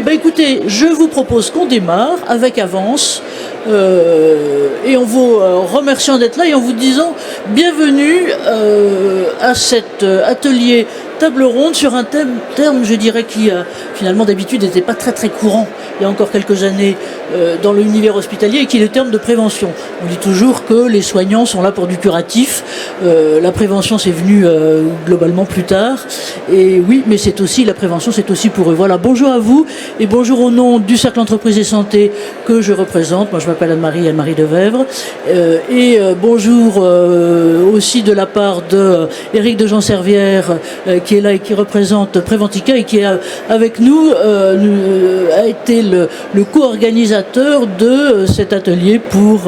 Eh bien écoutez, je vous propose qu'on démarre avec avance et en vous remerciant d'être là et en vous disant bienvenue à cet atelier table ronde sur un terme, je dirais, qui finalement d'habitude n'était pas très courant il y a encore quelques années dans l'univers hospitalier, et qui est le terme de prévention. On dit toujours que les soignants sont là pour du curatif, la prévention c'est venu globalement plus tard, et oui, mais c'est aussi, la prévention c'est aussi pour eux. Voilà, bonjour à vous, et bonjour au nom du Cercle Entreprise et Santé que je représente. Moi je m'appelle Anne-Marie Devèvre, et bonjour aussi de la part de Éric de Jean-Servière, qui est là et qui représente Préventica et qui est avec nous, a été le co-organisateur de cet atelier pour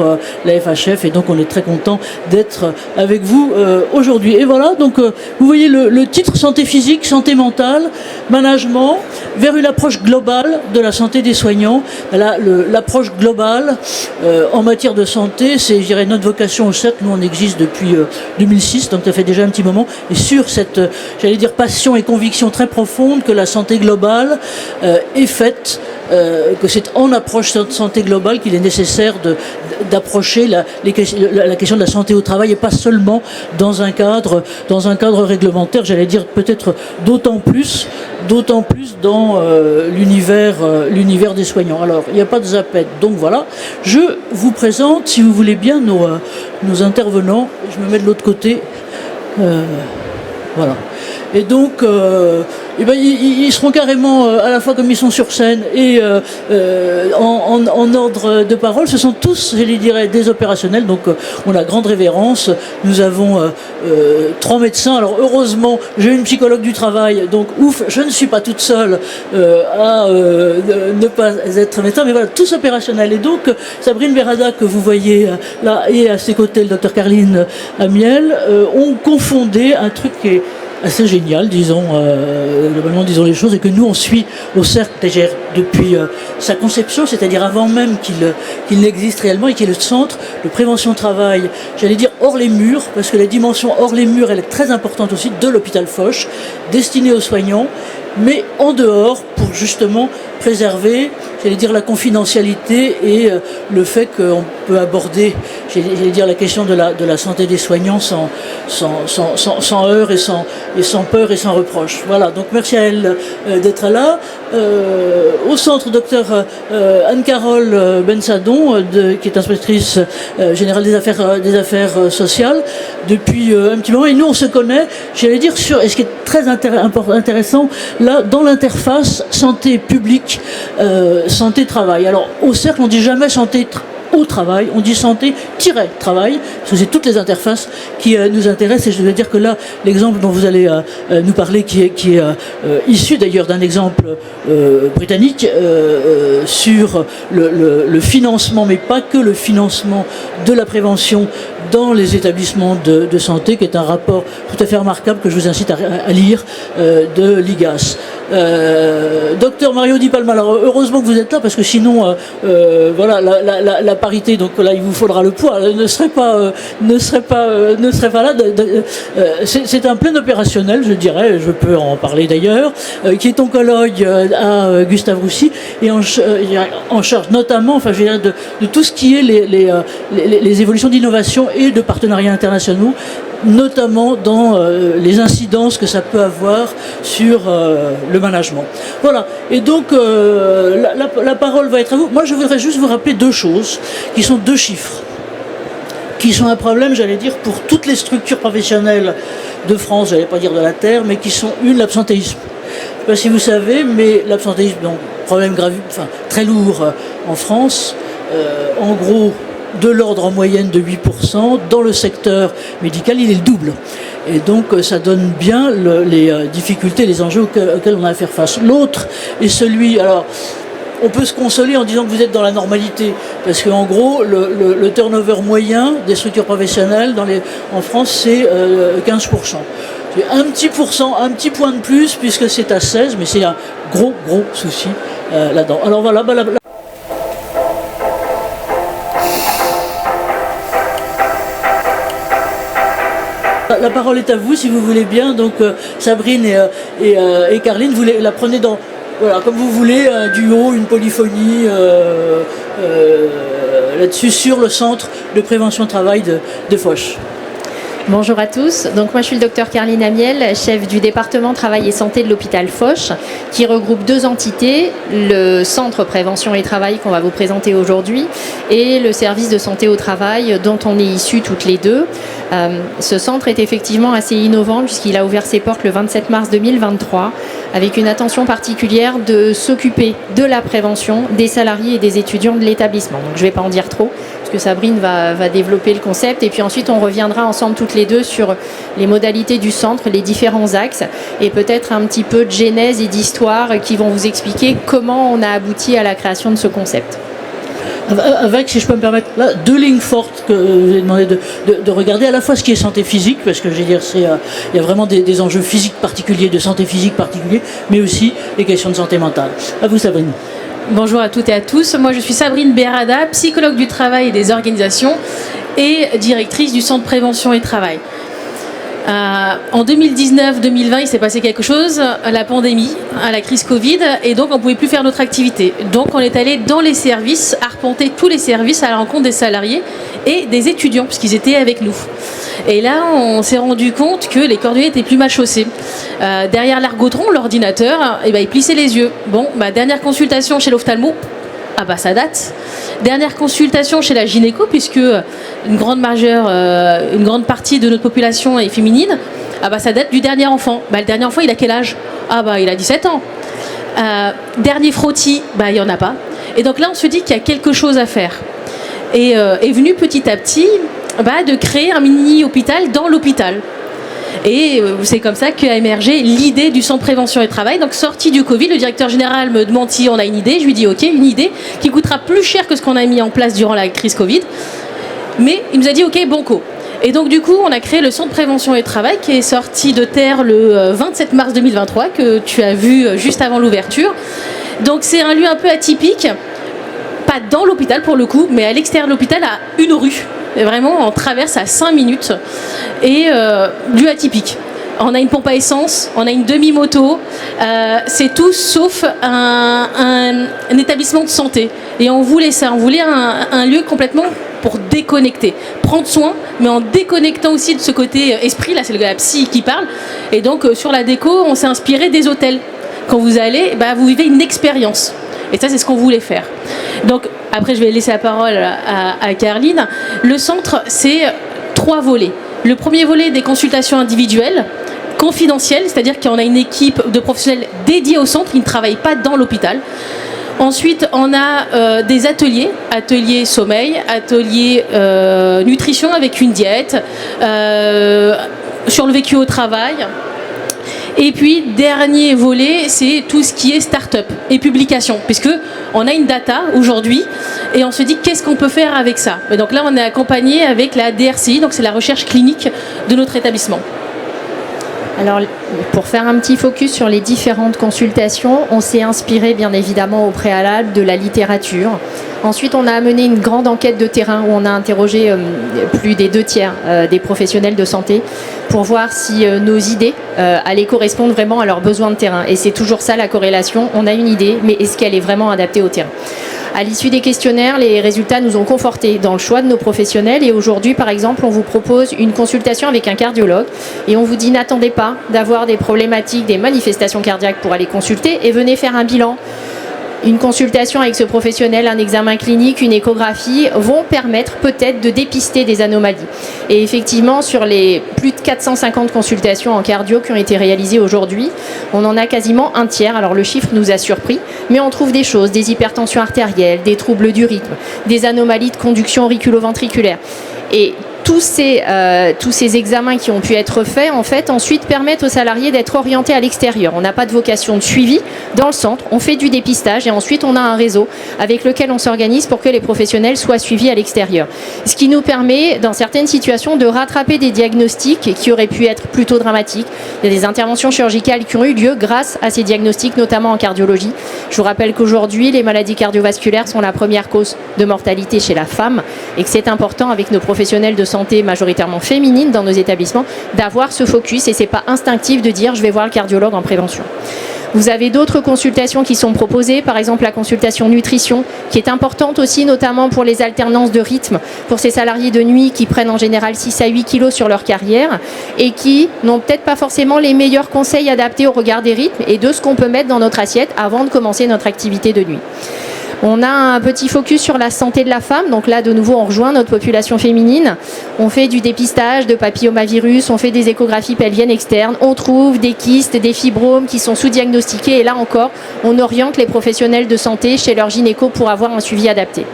la FHF, et donc on est très content d'être avec vous aujourd'hui. Et voilà, donc vous voyez le titre: santé physique, santé mentale, management, vers une approche globale de la santé des soignants. Là, l'approche globale en matière de santé, c'est, je dirais, notre vocation au Cercle. Nous, on existe depuis 2006, donc ça fait déjà un petit moment, et sur cette, j'allais dire, passion et conviction très profonde que la santé globale est faite, que c'est en approche de santé globale qu'il est nécessaire d'approcher la question de la santé au travail, et pas seulement dans un cadre réglementaire, j'allais dire, peut-être d'autant plus dans l'univers des soignants. Alors, il n'y a pas de zapette, donc voilà, je vous présente, si vous voulez bien, nos intervenants. Je me mets de l'autre côté, voilà. Et donc, ils seront carrément, à la fois comme ils sont sur scène et en ordre de parole. Ce sont tous, je les dirais, des opérationnels. Donc, on a grande révérence. Nous avons 3 médecins. Alors, heureusement, j'ai une psychologue du travail. Donc, ouf, je ne suis pas toute seule à ne pas être médecin. Mais voilà, tous opérationnels. Et donc, Sabrine Berada, que vous voyez là, et à ses côtés, le docteur Caroline Amiel, ont confondé un truc qui est assez génial, globalement disons les choses, et que nous on suit au Cercle depuis sa conception, c'est-à-dire avant même qu'il n'existe réellement, et qui est le centre de prévention travail, j'allais dire hors les murs, parce que la dimension hors les murs elle est très importante aussi, de l'hôpital Foch, destinée aux soignants, mais en dehors pour justement préserver, j'allais dire, la confidentialité et le fait qu'on peut aborder, j'allais dire, la question de la santé des soignants sans heurts et sans peur et sans reproche. Voilà, donc merci à elle d'être là. Au centre, docteur Anne-Carole Bensadon, qui est inspectrice générale des affaires sociales depuis un petit moment, et nous on se connaît, j'allais dire, et ce qui est très intéressant là, dans l'interface santé publique, santé travail. Alors au Cercle on dit jamais santé au travail, on dit santé-travail, parce que c'est toutes les interfaces qui nous intéressent. Et je dois dire que là, l'exemple dont vous allez nous parler, qui est issu d'ailleurs d'un exemple britannique sur le financement, mais pas que le financement de la prévention dans les établissements de santé, qui est un rapport tout à fait remarquable que je vous incite à lire, de l'IGAS. Docteur Mario Di Palma, alors heureusement que vous êtes là, parce que sinon voilà, la parité, donc là il vous faudra le poids, ne serait pas là. C'est un plein opérationnel, je dirais, je peux en parler d'ailleurs, qui est oncologue à Gustave Roussy, et en charge notamment, enfin je veux dire, de tout ce qui est les évolutions d'innovation et de partenariats internationaux, notamment dans les incidences que ça peut avoir sur le management. Voilà, et donc la parole va être à vous. Moi je voudrais juste vous rappeler 2 choses, qui sont 2 chiffres, qui sont un problème, j'allais dire, pour toutes les structures professionnelles de France, j'allais pas dire de la Terre, mais qui sont l'absentéisme. Je ne sais pas si vous savez, mais l'absentéisme, donc problème grave, enfin très lourd en France, en gros, de l'ordre en moyenne de 8%. Dans le secteur médical, il est le double. Et donc, ça donne bien les difficultés, les enjeux auxquels on a à faire face. L'autre est celui... Alors, on peut se consoler en disant que vous êtes dans la normalité, parce qu'en gros, le turnover moyen des structures professionnelles en France, c'est 15%. C'est un petit point de plus, puisque c'est à 16, mais c'est un gros souci là-dedans. Alors voilà, la parole est à vous, si vous voulez bien. Donc Sabrine et Caroline, vous la prenez voilà, comme vous voulez, un duo, une polyphonie là-dessus sur le centre de prévention travail de Foch. Bonjour à tous, donc moi je suis le docteur Carline Amiel, chef du département Travail et Santé de l'hôpital Foch, qui regroupe 2 entités, le centre prévention et travail qu'on va vous présenter aujourd'hui et le service de santé au travail dont on est issus toutes les deux. Ce centre est effectivement assez innovant puisqu'il a ouvert ses portes le 27 mars 2023 avec une attention particulière de s'occuper de la prévention des salariés et des étudiants de l'établissement. Donc je ne vais pas en dire trop parce que Sabrine va développer le concept et puis ensuite on reviendra ensemble toutes les deux sur les modalités du centre, les différents axes et peut-être un petit peu de genèse et d'histoire qui vont vous expliquer comment on a abouti à la création de ce concept. Avec, si je peux me permettre, là, 2 lignes fortes que vous avez demandé de regarder, à la fois ce qui est santé physique, parce que je veux dire, il y a vraiment des enjeux physiques particuliers, de santé physique particuliers, mais aussi les questions de santé mentale. À vous, Sabrine. Bonjour à toutes et à tous, moi je suis Sabrine Berada, psychologue du travail et des organisations et directrice du centre prévention et travail. En 2019-2020, il s'est passé quelque chose, la pandémie, la crise Covid, et donc on ne pouvait plus faire notre activité. Donc on est allé dans les services, arpenter tous les services à la rencontre des salariés et des étudiants, puisqu'ils étaient avec nous. Et là, on s'est rendu compte que les cordonniers étaient plus mal chaussés. Derrière l'ergotron, l'ordinateur, ils plissaient les yeux. Bon, dernière consultation chez l'ophtalmo, ah bah ça date. Dernière consultation chez la gynéco, puisque une grande partie de notre population est féminine, ah bah ça date du dernier enfant. Le dernier enfant, il a quel âge? Ah bah il a 17 ans. Dernier frottis, il n'y en a pas. Et donc là, on se dit qu'il y a quelque chose à faire. Et est venu petit à petit de créer un mini-hôpital dans l'hôpital. Et c'est comme ça qu'a émergé l'idée du centre prévention et travail. Donc sorti du Covid, le directeur général me demande si on a une idée. Je lui dis ok, une idée qui coûtera plus cher que ce qu'on a mis en place durant la crise Covid. Mais il nous a dit ok, banco. Et donc du coup, on a créé le centre prévention et travail qui est sorti de terre le 27 mars 2023, que tu as vu juste avant l'ouverture. Donc c'est un lieu un peu atypique, pas dans l'hôpital pour le coup, mais à l'extérieur de l'hôpital, à une rue. Et vraiment, on traverse à 5 minutes et lieu atypique. On a une pompe à essence, on a une demi-moto, c'est tout sauf un établissement de santé. Et on voulait ça, on voulait un lieu complètement pour déconnecter, prendre soin, mais en déconnectant aussi de ce côté esprit, là c'est la psy qui parle. Et donc sur la déco, on s'est inspiré des hôtels. Quand vous allez, vous vivez une expérience. Et ça, c'est ce qu'on voulait faire. Donc, après, je vais laisser la parole à Carline. Le centre, c'est 3 volets. Le premier volet, des consultations individuelles, confidentielles, c'est-à-dire qu'on a une équipe de professionnels dédiés au centre, qui ne travaillent pas dans l'hôpital. Ensuite, on a des ateliers sommeil, ateliers nutrition avec une diète, sur le vécu au travail. Et puis, dernier volet, c'est tout ce qui est start-up et publication, puisque on a une data aujourd'hui et on se dit qu'est-ce qu'on peut faire avec ça. Et donc là, on est accompagné avec la DRCI, donc c'est la recherche clinique de notre établissement. Alors, pour faire un petit focus sur les différentes consultations, on s'est inspiré bien évidemment au préalable de la littérature. Ensuite, on a mené une grande enquête de terrain où on a interrogé plus des 2 tiers des professionnels de santé pour voir si nos idées allaient correspondre vraiment à leurs besoins de terrain. Et c'est toujours ça la corrélation. On a une idée, mais est-ce qu'elle est vraiment adaptée au terrain ? À l'issue des questionnaires, les résultats nous ont confortés dans le choix de nos professionnels. Et aujourd'hui, par exemple, on vous propose une consultation avec un cardiologue et on vous dit n'attendez pas d'avoir des problématiques, des manifestations cardiaques pour aller consulter et venez faire un bilan. Une consultation avec ce professionnel, un examen clinique, une échographie vont permettre peut-être de dépister des anomalies. Et effectivement, sur les plus de 450 consultations en cardio qui ont été réalisées aujourd'hui, on en a quasiment un tiers. Alors le chiffre nous a surpris, mais on trouve des choses, des hypertensions artérielles, des troubles du rythme, des anomalies de conduction auriculo-ventriculaire. Et tous ces examens qui ont pu être faits, en fait, ensuite permettent aux salariés d'être orientés à l'extérieur. On n'a pas de vocation de suivi dans le centre, on fait du dépistage et ensuite on a un réseau avec lequel on s'organise pour que les professionnels soient suivis à l'extérieur. Ce qui nous permet, dans certaines situations, de rattraper des diagnostics qui auraient pu être plutôt dramatiques. Il y a des interventions chirurgicales qui ont eu lieu grâce à ces diagnostics, notamment en cardiologie. Je vous rappelle qu'aujourd'hui, les maladies cardiovasculaires sont la première cause de mortalité chez la femme et que c'est important avec nos professionnels de santé majoritairement féminines dans nos établissements d'avoir ce focus et c'est pas instinctif de dire je vais voir le cardiologue en prévention. Vous avez d'autres consultations qui sont proposées, par exemple la consultation nutrition, qui est importante aussi, notamment pour les alternances de rythme, pour ces salariés de nuit qui prennent en général 6 à 8 kilos sur leur carrière et qui n'ont peut-être pas forcément les meilleurs conseils adaptés au regard des rythmes et de ce qu'on peut mettre dans notre assiette avant de commencer notre activité de nuit. On a un petit focus sur la santé de la femme. Donc là, de nouveau, on rejoint notre population féminine. On fait du dépistage de papillomavirus, on fait des échographies pelviennes externes, on trouve des kystes, des fibromes qui sont sous-diagnostiqués. Et là encore, on oriente les professionnels de santé chez leur gynéco pour avoir un suivi adapté.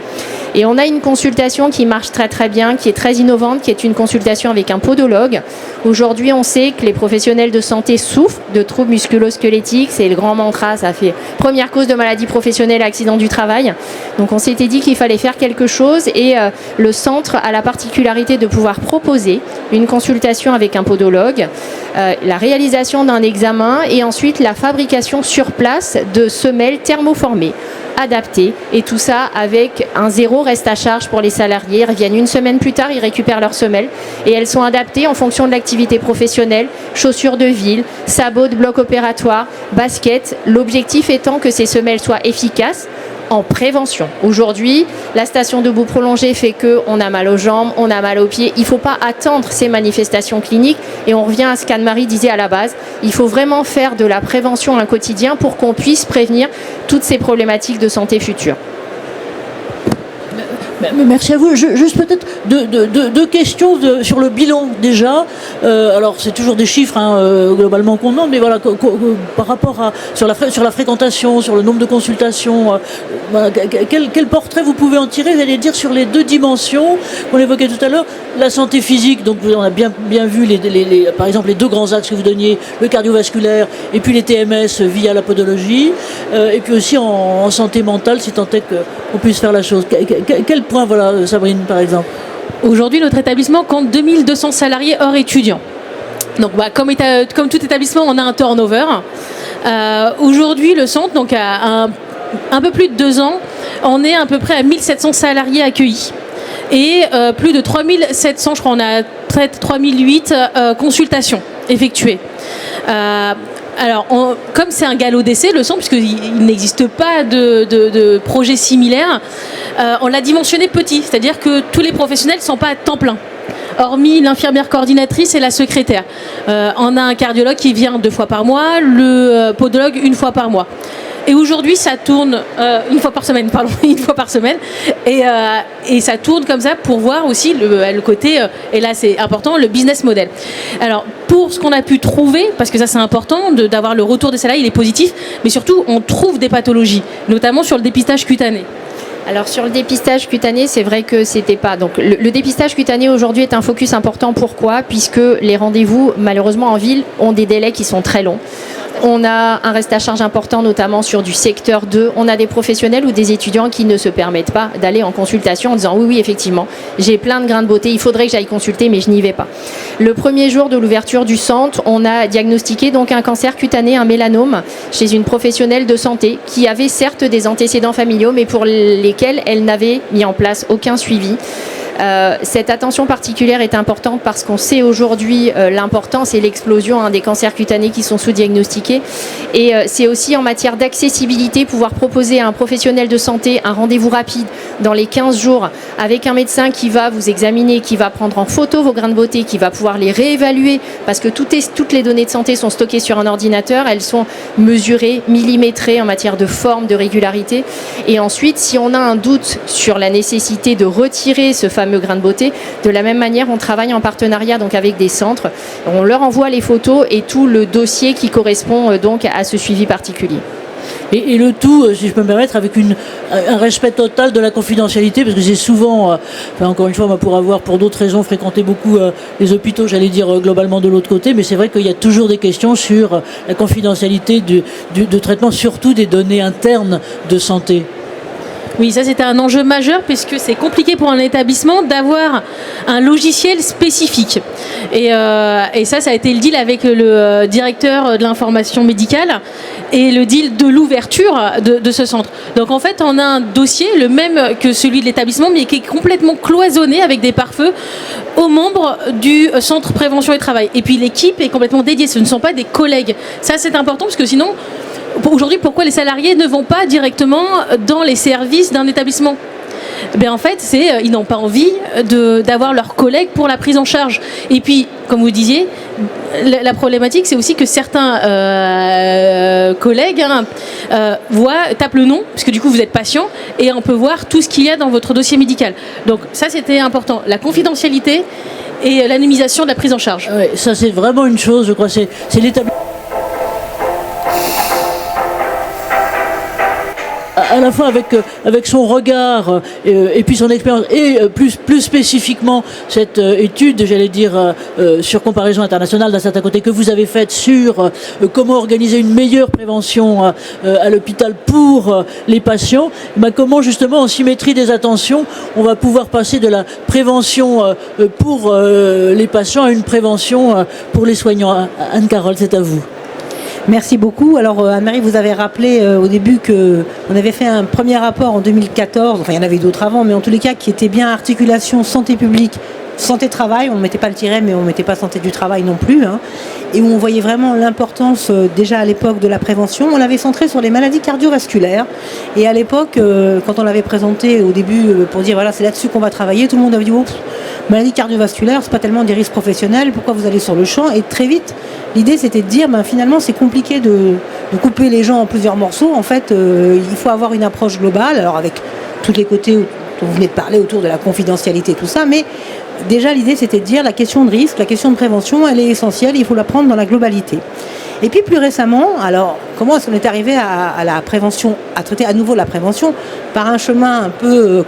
Et on a une consultation qui marche très très bien, qui est très innovante, qui est une consultation avec un podologue. Aujourd'hui, on sait que les professionnels de santé souffrent de troubles musculo-squelettiques. C'est le grand mantra, ça fait première cause de maladie professionnelle, accident du travail. Donc on s'était dit qu'il fallait faire quelque chose et le centre a la particularité de pouvoir proposer une consultation avec un podologue, la réalisation d'un examen et ensuite la fabrication sur place de semelles thermoformées adaptées, et tout ça avec un zéro reste à charge pour les salariés. Ils reviennent une semaine plus tard, ils récupèrent leurs semelles et elles sont adaptées en fonction de l'activité professionnelle, chaussures de ville, sabots de bloc opératoire, baskets, l'objectif étant que ces semelles soient efficaces en prévention. Aujourd'hui, la station debout prolongée fait qu'on a mal aux jambes, on a mal aux pieds. Il ne faut pas attendre ces manifestations cliniques et on revient à ce qu'Anne-Marie disait à la base. Il faut vraiment faire de la prévention un quotidien pour qu'on puisse prévenir toutes ces problématiques de santé futures. Merci à vous. Juste peut-être deux questions sur le bilan déjà. Alors c'est toujours des chiffres globalement qu'on demande, mais voilà, par rapport à sur la fréquentation, sur le nombre de consultations, voilà, quel portrait vous pouvez en tirer, j'allais dire, sur les deux dimensions qu'on évoquait tout à l'heure, la santé physique. Donc on a bien vu par exemple les deux grands axes que vous donniez, le cardiovasculaire et puis les TMS via la podologie, et puis aussi en santé mentale, si tant est qu'on puisse faire la chose. Quel point, voilà, Sabrine, par exemple? Aujourd'hui, notre établissement compte 2200 salariés hors étudiants. Donc, comme tout établissement, on a un turnover. Aujourd'hui, le centre, donc à un peu plus de 2 ans, on est à peu près à 1700 salariés accueillis. Et plus de 3700, je crois, on a peut-être 3008 consultations effectuées. Alors, comme c'est un galop d'essai, le centre, puisqu'il n'existe pas de projet similaire, on l'a dimensionné petit, c'est-à-dire que tous les professionnels ne sont pas à temps plein, hormis l'infirmière coordinatrice et la secrétaire. On a un cardiologue qui vient 2 fois par mois, le podologue 1 fois par mois. Et aujourd'hui, ça tourne une fois par semaine, et ça tourne comme ça pour voir aussi le côté, et là c'est important, le business model. Alors, pour ce qu'on a pu trouver, parce que ça c'est important, d'avoir le retour des salariés, il est positif, mais surtout on trouve des pathologies, notamment sur le dépistage cutané. Alors sur le dépistage cutané, c'est vrai que c'était pas. Donc le dépistage cutané aujourd'hui est un focus important. Pourquoi ? Puisque les rendez-vous, malheureusement en ville, ont des délais qui sont très longs. On a un reste à charge important, notamment sur du secteur 2. On a des professionnels ou des étudiants qui ne se permettent pas d'aller en consultation en disant oui, effectivement, j'ai plein de grains de beauté, il faudrait que j'aille consulter, mais je n'y vais pas. Le premier jour de l'ouverture du centre, on a diagnostiqué donc un cancer cutané, un mélanome, chez une professionnelle de santé qui avait certes des antécédents familiaux, mais pour lesquels elle n'avait mis en place aucun suivi. Cette attention particulière est importante parce qu'on sait aujourd'hui l'importance et l'explosion des cancers cutanés qui sont sous-diagnostiqués. Et c'est aussi en matière d'accessibilité, pouvoir proposer à un professionnel de santé un rendez-vous rapide dans les 15 jours avec un médecin qui va vous examiner, qui va prendre en photo vos grains de beauté, qui va pouvoir les réévaluer parce que toutes les données de santé sont stockées sur un ordinateur, elles sont mesurées, millimétrées en matière de forme, de régularité. Et ensuite, si on a un doute sur la nécessité de retirer ce fameux grain de beauté, de la même manière, on travaille en partenariat donc avec des centres. On leur envoie les photos et tout le dossier qui correspond donc à ce suivi particulier. Et le tout, si je peux me permettre, avec un respect total de la confidentialité, parce que c'est souvent, encore une fois, moi, pour avoir, pour d'autres raisons, fréquenté beaucoup les hôpitaux, j'allais dire globalement de l'autre côté, mais c'est vrai qu'il y a toujours des questions sur la confidentialité de traitement, surtout des données internes de santé. Oui, ça c'était un enjeu majeur puisque c'est compliqué pour un établissement d'avoir un logiciel spécifique. Et ça a été le deal avec le directeur de l'information médicale et le deal de l'ouverture de ce centre. Donc en fait, on a un dossier, le même que celui de l'établissement, mais qui est complètement cloisonné avec des pare-feux aux membres du centre prévention et travail. Et puis l'équipe est complètement dédiée, ce ne sont pas des collègues. Ça c'est important parce que sinon, aujourd'hui, pourquoi les salariés ne vont pas directement dans les services d'un établissement ? En fait, ils n'ont pas envie d'avoir leurs collègues pour la prise en charge. Et puis, comme vous disiez, la problématique, c'est aussi que certains collègues tapent le nom, parce que du coup, vous êtes patient, et on peut voir tout ce qu'il y a dans votre dossier médical. Donc ça, c'était important. La confidentialité et l'anonymisation de la prise en charge. Ouais, ça, c'est vraiment une chose, je crois, c'est l'établissement. À la fois avec son regard et puis son expérience et plus spécifiquement cette étude, j'allais dire, sur comparaison internationale d'un certain côté que vous avez faite sur comment organiser une meilleure prévention à l'hôpital pour les patients, comment justement en symétrie des attentions on va pouvoir passer de la prévention pour les patients à une prévention pour les soignants. Anne-Carole, c'est à vous. Merci beaucoup. Alors Anne-Marie, vous avez rappelé au début qu'on avait fait un premier rapport en 2014, enfin il y en avait d'autres avant, mais en tous les cas qui était bien articulation santé publique, santé travail, on ne mettait pas le tiret mais on ne mettait pas santé du travail non plus, et où on voyait vraiment l'importance déjà à l'époque de la prévention. On l'avait centré sur les maladies cardiovasculaires, et à l'époque quand on l'avait présenté au début pour dire voilà c'est là-dessus qu'on va travailler, tout le monde avait dit maladie cardiovasculaire, c'est pas tellement des risques professionnels, pourquoi vous allez sur le champ? Et très vite, l'idée c'était de dire finalement c'est compliqué de couper les gens en plusieurs morceaux. En fait, il faut avoir une approche globale, alors avec tous les côtés dont vous venez de parler autour de la confidentialité, tout ça, mais déjà l'idée c'était de dire la question de risque, la question de prévention, elle est essentielle, il faut la prendre dans la globalité. Et puis plus récemment, alors comment est-ce qu'on est arrivé à la prévention, à traiter à nouveau la prévention par un chemin un peu,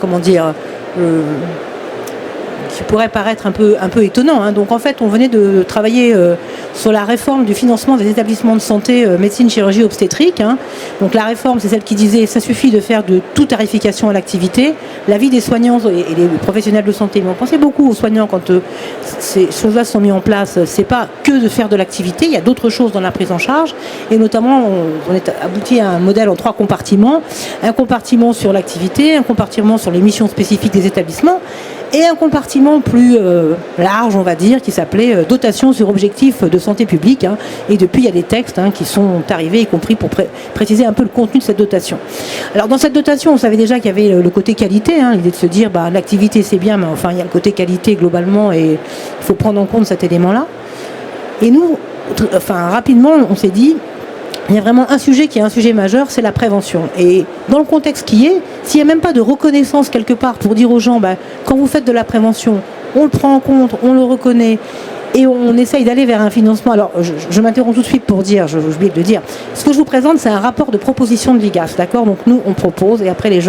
qui pourrait paraître un peu étonnant. Donc en fait, on venait de travailler sur la réforme du financement des établissements de santé, médecine, chirurgie, obstétrique. Donc la réforme, c'est celle qui disait ça suffit de faire de toute tarification à l'activité. L'avis des soignants et des professionnels de santé, mais on pensait beaucoup aux soignants quand ces choses-là sont mises en place. C'est pas que de faire de l'activité, il y a d'autres choses dans la prise en charge. Et notamment, on est abouti à un modèle en 3 compartiments. Un compartiment sur l'activité, un compartiment sur les missions spécifiques des établissements, et un compartiment plus large, on va dire, qui s'appelait dotation sur objectifs de santé publique. Et depuis, il y a des textes qui sont arrivés, y compris pour préciser un peu le contenu de cette dotation. Alors, dans cette dotation, on savait déjà qu'il y avait le côté qualité, l'idée de se dire, l'activité c'est bien, mais enfin, il y a le côté qualité globalement, et il faut prendre en compte cet élément-là. Et nous, rapidement, on s'est dit, il y a vraiment un sujet qui est un sujet majeur, c'est la prévention. Et dans le contexte qui est, s'il n'y a même pas de reconnaissance quelque part pour dire aux gens, quand vous faites de la prévention, on le prend en compte, on le reconnaît, et on essaye d'aller vers un financement. Alors, je m'interromps tout de suite pour dire, j'ai oublié de le dire, ce que je vous présente, c'est un rapport de proposition de l'IGAS, d'accord ? Donc nous, on propose, et après les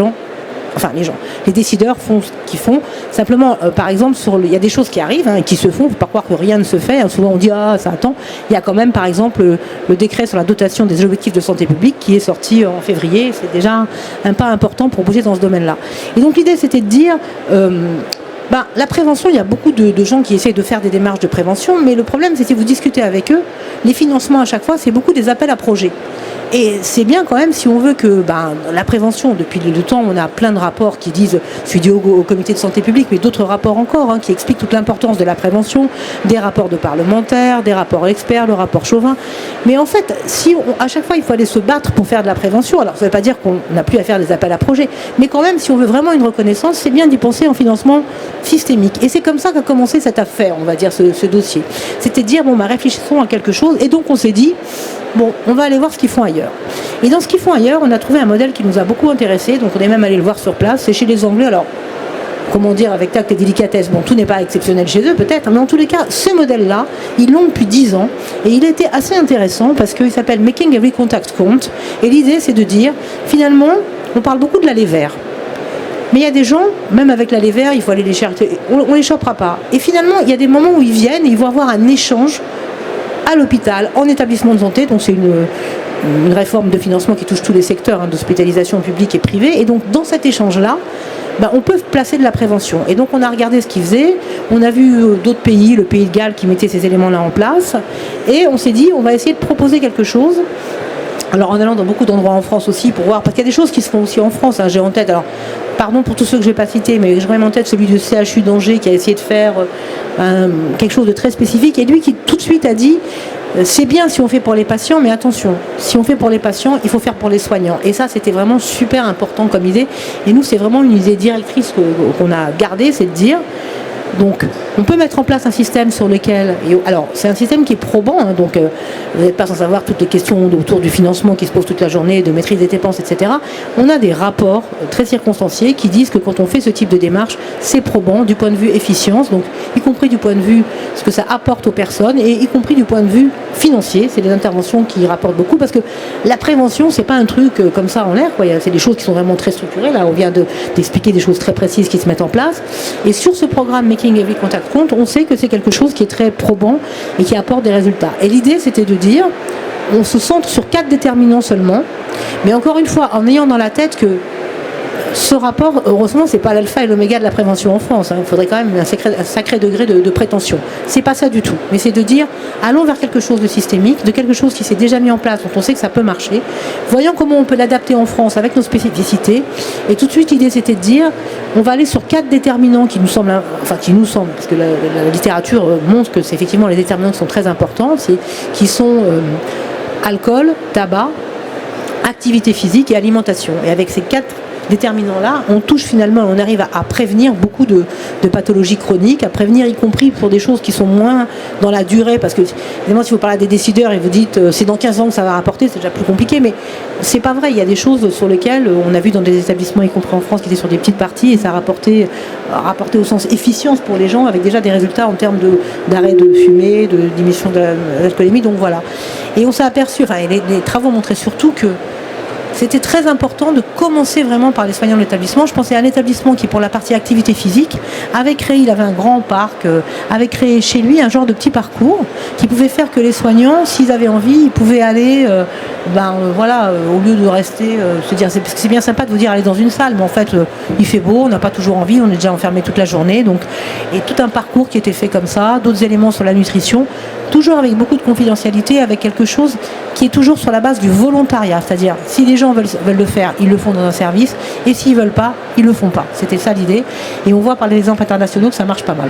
décideurs font ce qu'ils font. Simplement, par exemple, il y a des choses qui arrivent et qui se font. Il ne faut pas croire que rien ne se fait. Souvent, on dit ça attend. Il y a quand même, par exemple, le décret sur la dotation des objectifs de santé publique qui est sorti en février. C'est déjà un pas important pour bouger dans ce domaine-là. Et donc, l'idée, c'était de dire... la prévention, il y a beaucoup de gens qui essayent de faire des démarches de prévention, mais le problème, c'est que si vous discutez avec eux, les financements à chaque fois, c'est beaucoup des appels à projets. Et c'est bien quand même, si on veut que la prévention, depuis le temps, on a plein de rapports qui disent, suivi au comité de santé publique, mais d'autres rapports encore, qui expliquent toute l'importance de la prévention, des rapports de parlementaires, des rapports experts, le rapport Chauvin. Mais en fait, à chaque fois, il faut aller se battre pour faire de la prévention. Alors, ça ne veut pas dire qu'on n'a plus à faire des appels à projets, mais quand même, si on veut vraiment une reconnaissance, c'est bien d'y penser en financement systémique. Et c'est comme ça qu'a commencé cette affaire, on va dire, ce dossier. C'était de dire, réfléchissons à quelque chose. Et donc, on s'est dit, on va aller voir ce qu'ils font ailleurs. Et dans ce qu'ils font ailleurs, on a trouvé un modèle qui nous a beaucoup intéressés. Donc, on est même allé le voir sur place. C'est chez les Anglais. Alors, comment dire, avec tact et délicatesse, tout n'est pas exceptionnel chez eux, peut-être. Mais en tous les cas, ce modèle-là, ils l'ont depuis 10 ans. Et il était assez intéressant parce qu'il s'appelle Making Every Contact Count. Et l'idée, c'est de dire, finalement, on parle beaucoup de l'aller vert. Mais il y a des gens, même avec l'aller vert, il faut aller les chercher. On ne les chopera pas. Et finalement, il y a des moments où ils viennent et ils vont avoir un échange à l'hôpital, en établissement de santé. Donc c'est une réforme de financement qui touche tous les secteurs d'hospitalisation publique et privée. Et donc dans cet échange-là, on peut placer de la prévention. Et donc on a regardé ce qu'ils faisaient. On a vu d'autres pays, le pays de Galles qui mettait ces éléments-là en place. Et on s'est dit, on va essayer de proposer quelque chose. Alors en allant dans beaucoup d'endroits en France aussi pour voir, parce qu'il y a des choses qui se font aussi en France, j'ai en tête, alors pardon pour tous ceux que je ne vais pas citer, mais j'ai vraiment en tête celui du CHU d'Angers qui a essayé de faire quelque chose de très spécifique, et lui qui tout de suite a dit, c'est bien si on fait pour les patients, mais attention, si on fait pour les patients, il faut faire pour les soignants. Et ça, c'était vraiment super important comme idée. Et nous, c'est vraiment une idée directrice qu'on a gardée, c'est de dire, donc, on peut mettre en place un système sur lequel... Alors, c'est un système qui est probant, hein, donc vous n'êtes pas sans savoir toutes les questions autour du financement qui se posent toute la journée, de maîtrise des dépenses, etc. On a des rapports très circonstanciés qui disent que quand on fait ce type de démarche, c'est probant du point de vue efficience, donc y compris du point de vue ce que ça apporte aux personnes, et y compris du point de vue financier. C'est des interventions qui rapportent beaucoup, parce que la prévention, c'est pas un truc comme ça en l'air, quoi. C'est des choses qui sont vraiment très structurées. Là, on vient d'expliquer des choses très précises qui se mettent en place. Et sur ce programme Making Every Contact Count, on sait que c'est quelque chose qui est très probant et qui apporte des résultats. Et l'idée, c'était de dire, on se centre sur 4 déterminants seulement, mais encore une fois, en ayant dans la tête que ce rapport, heureusement, c'est pas l'alpha et l'oméga de la prévention en France. Il faudrait quand même un sacré degré de prétention. C'est pas ça du tout. Mais c'est de dire, allons vers quelque chose de systémique, de quelque chose qui s'est déjà mis en place, dont on sait que ça peut marcher. Voyons comment on peut l'adapter en France avec nos spécificités. Et tout de suite, l'idée, c'était de dire, on va aller sur 4 déterminants qui nous semblent, parce que la littérature montre que c'est effectivement les déterminants qui sont très importants, qui sont alcool, tabac, activité physique et alimentation. Et avec ces 4 déterminants-là, on touche finalement, on arrive à prévenir beaucoup de pathologies chroniques, à prévenir y compris pour des choses qui sont moins dans la durée, parce que évidemment si vous parlez à des décideurs et vous dites c'est dans 15 ans que ça va rapporter, c'est déjà plus compliqué, mais c'est pas vrai. Il y a des choses sur lesquelles on a vu dans des établissements, y compris en France, qui étaient sur des petites parties, et ça a rapporté au sens efficience pour les gens, avec déjà des résultats en termes d'arrêt de fumée, de diminution de l'alcoolémie, donc voilà. Et on s'est aperçu, les travaux montraient surtout que c'était très important de commencer vraiment par les soignants de l'établissement. Je pensais à un établissement qui, pour la partie activité physique, il avait un grand parc, avait créé chez lui un genre de petit parcours qui pouvait faire que les soignants, s'ils avaient envie, ils pouvaient aller, au lieu de rester, se dire, c'est bien sympa de vous dire aller dans une salle, mais en fait, il fait beau, on n'a pas toujours envie, on est déjà enfermé toute la journée, donc, et tout un parcours qui était fait comme ça, d'autres éléments sur la nutrition, toujours avec beaucoup de confidentialité, avec quelque chose qui est toujours sur la base du volontariat, c'est-à-dire si les gens veulent le faire, ils le font dans un service, et s'ils veulent pas, ils le font pas. C'était ça l'idée, et on voit par les exemples internationaux que ça marche pas mal.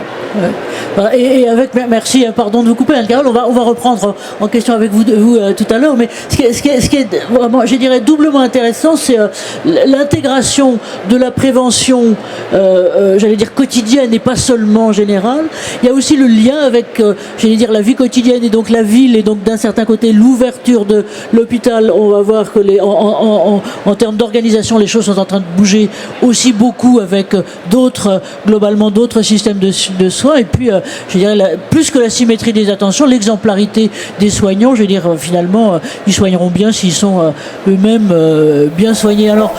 Voilà, et merci, pardon de vous couper, Anne-Carole, on va reprendre en question avec vous tout à l'heure, mais ce qui est vraiment, je dirais, doublement intéressant, c'est l'intégration de la prévention, j'allais dire quotidienne et pas seulement générale. Il y a aussi le lien avec, j'allais dire, la vie quotidienne et donc la ville, et donc d'un certain côté l'ouverture de l'hôpital. On va voir que en termes d'organisation, les choses sont en train de bouger aussi beaucoup avec globalement d'autres systèmes de soins. Et puis, je dirais, plus que la symétrie des attentions, l'exemplarité des soignants, je veux dire, finalement, ils soigneront bien s'ils sont eux-mêmes bien soignés. Alors,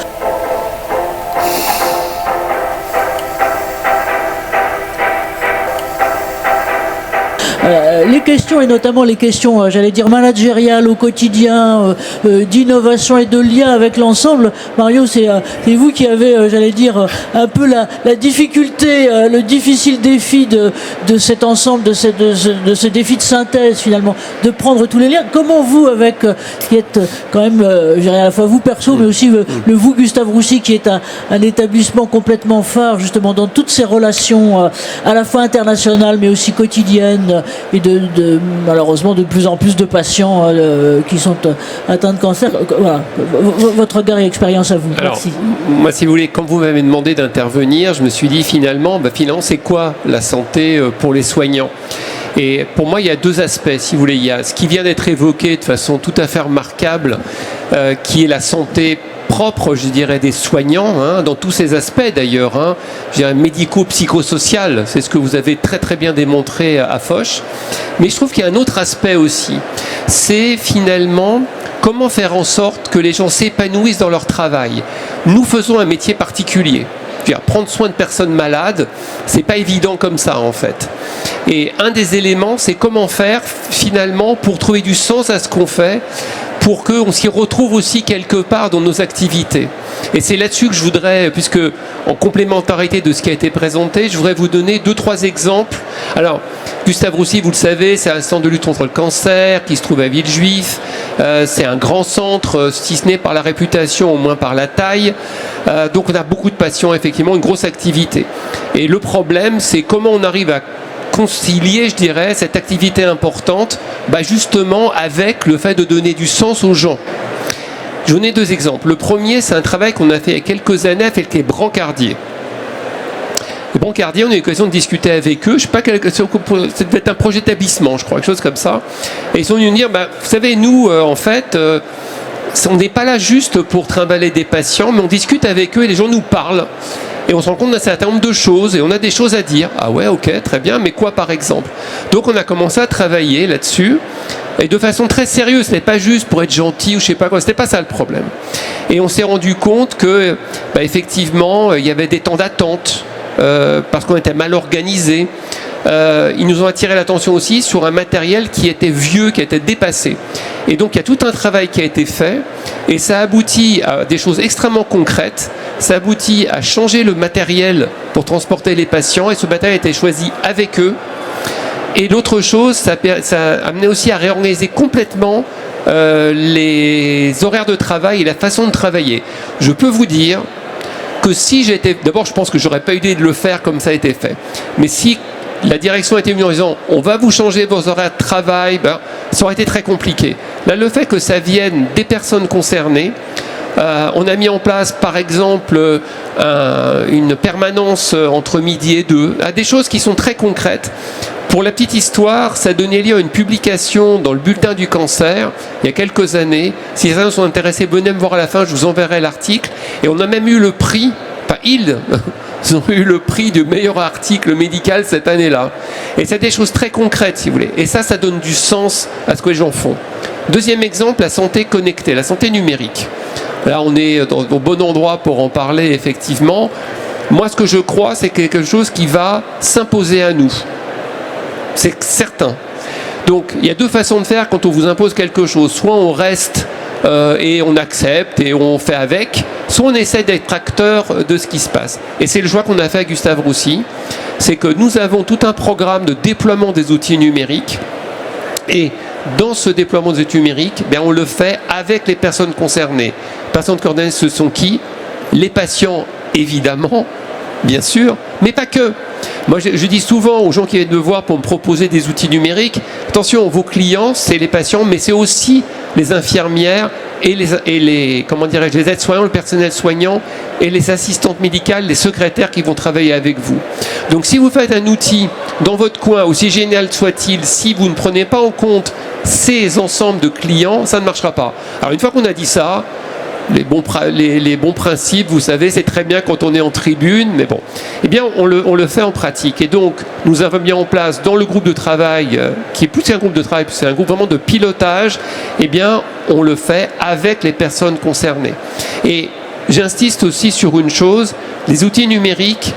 les questions, et notamment les questions, j'allais dire, managériales au quotidien, d'innovation et de lien avec l'ensemble. Mario, c'est vous qui avez, j'allais dire, un peu la difficulté, le difficile défi de cet ensemble, de ce défi de synthèse, finalement, de prendre tous les liens. Comment vous, avec, qui êtes quand même, je dirais à la fois vous perso, mais aussi le vous, Gustave Roussy, qui est un établissement complètement phare, justement, dans toutes ces relations, à la fois internationales, mais aussi quotidiennes, et malheureusement de plus en plus de patients qui sont atteints de cancer. Voilà, votre regard et expérience à vous. Alors, merci. Moi, si vous voulez, quand vous m'avez demandé d'intervenir, je me suis dit finalement, c'est quoi la santé pour les soignants ? Et pour moi, il y a 2 aspects, si vous voulez. Il y a ce qui vient d'être évoqué de façon tout à fait remarquable, qui est la santé propre, je dirais, des soignants, dans tous ces aspects d'ailleurs, je dirais médico-psychosocial, c'est ce que vous avez très très bien démontré à Foch. Mais je trouve qu'il y a un autre aspect aussi, c'est finalement comment faire en sorte que les gens s'épanouissent dans leur travail. Nous faisons un métier particulier. Prendre soin de personnes malades, c'est pas évident comme ça en fait. Et un des éléments, c'est comment faire finalement pour trouver du sens à ce qu'on fait, pour qu'on s'y retrouve aussi quelque part dans nos activités. Et c'est là-dessus que je voudrais, puisque en complémentarité de ce qui a été présenté, je voudrais vous donner 2-3 exemples. Alors, Gustave Roussy, vous le savez, c'est un centre de lutte contre le cancer qui se trouve à Villejuif. C'est un grand centre, si ce n'est par la réputation, au moins par la taille. Donc on a beaucoup de patients, effectivement, une grosse activité. Et le problème, c'est comment on arrive à concilier, je dirais, cette activité importante, justement avec le fait de donner du sens aux gens. Je vous donne 2 exemples. Le premier, c'est un travail qu'on a fait il y a quelques années avec les brancardiers. Les brancardiers, on a eu l'occasion de discuter avec eux. Je ne sais pas, ça devait être un projet d'établissement, je crois, quelque chose comme ça. Et ils sont venus nous dire, vous savez, nous, en fait, on n'est pas là juste pour trimballer des patients, mais on discute avec eux et les gens nous parlent. Et on se rend compte d'un certain nombre de choses et on a des choses à dire. Ah ouais, ok, très bien, mais quoi par exemple? Donc on a commencé à travailler là-dessus et de façon très sérieuse. Ce n'est pas juste pour être gentil ou je sais pas quoi, c'était pas ça le problème. Et on s'est rendu compte que, effectivement, il y avait des temps d'attente parce qu'on était mal organisé. Ils nous ont attiré l'attention aussi sur un matériel qui était vieux, qui était dépassé. Et donc il y a tout un travail qui a été fait et ça aboutit à des choses extrêmement concrètes. Ça aboutit à changer le matériel pour transporter les patients et ce matériel a été choisi avec eux. Et l'autre chose, ça a amené aussi à réorganiser complètement les horaires de travail et la façon de travailler. Je peux vous dire que si j'étais... D'abord, je pense que j'aurais pas eu l'idée de le faire comme ça a été fait. Mais si la direction était venue en disant on va vous changer vos horaires de travail, ça aurait été très compliqué. Là, le fait que ça vienne des personnes concernées, on a mis en place, par exemple, une permanence entre midi et 2, des choses qui sont très concrètes. Pour la petite histoire, ça a donné lieu à une publication dans le bulletin du cancer, il y a quelques années. Si les gens sont intéressés, venez me voir à la fin, je vous enverrai l'article. Et on a même eu le prix, ils ont eu le prix du meilleur article médical cette année-là. Et c'est des choses très concrètes, si vous voulez. Et ça donne du sens à ce que les gens font. Deuxième exemple, la santé connectée, la santé numérique. Là, on est au bon endroit pour en parler, effectivement. Moi, ce que je crois, c'est quelque chose qui va s'imposer à nous. C'est certain. Donc, il y a 2 façons de faire quand on vous impose quelque chose. Soit on reste et on accepte et on fait avec, soit on essaie d'être acteur de ce qui se passe. Et c'est le choix qu'on a fait à Gustave Roussy. C'est que nous avons tout un programme de déploiement des outils numériques. Et dans ce déploiement des outils numériques, on le fait avec les personnes concernées. Les personnes concernées, ce sont qui? Les patients, évidemment, bien sûr, mais pas que. Moi, je dis souvent aux gens qui viennent me voir pour me proposer des outils numériques, attention, vos clients, c'est les patients, mais c'est aussi les infirmières et les aides-soignants, le personnel soignant et les assistantes médicales, les secrétaires qui vont travailler avec vous. Donc, si vous faites un outil dans votre coin, aussi génial soit-il, si vous ne prenez pas en compte ces ensembles de clients, ça ne marchera pas. Alors, une fois qu'on a dit ça, les bons principes, vous savez, c'est très bien quand on est en tribune, mais bon. Eh bien, on le fait en pratique. Et donc, nous avons mis en place dans le groupe de travail, qui est plus qu'un groupe de travail, c'est un groupe vraiment de pilotage, eh bien, on le fait avec les personnes concernées. Et j'insiste aussi sur une chose, les outils numériques,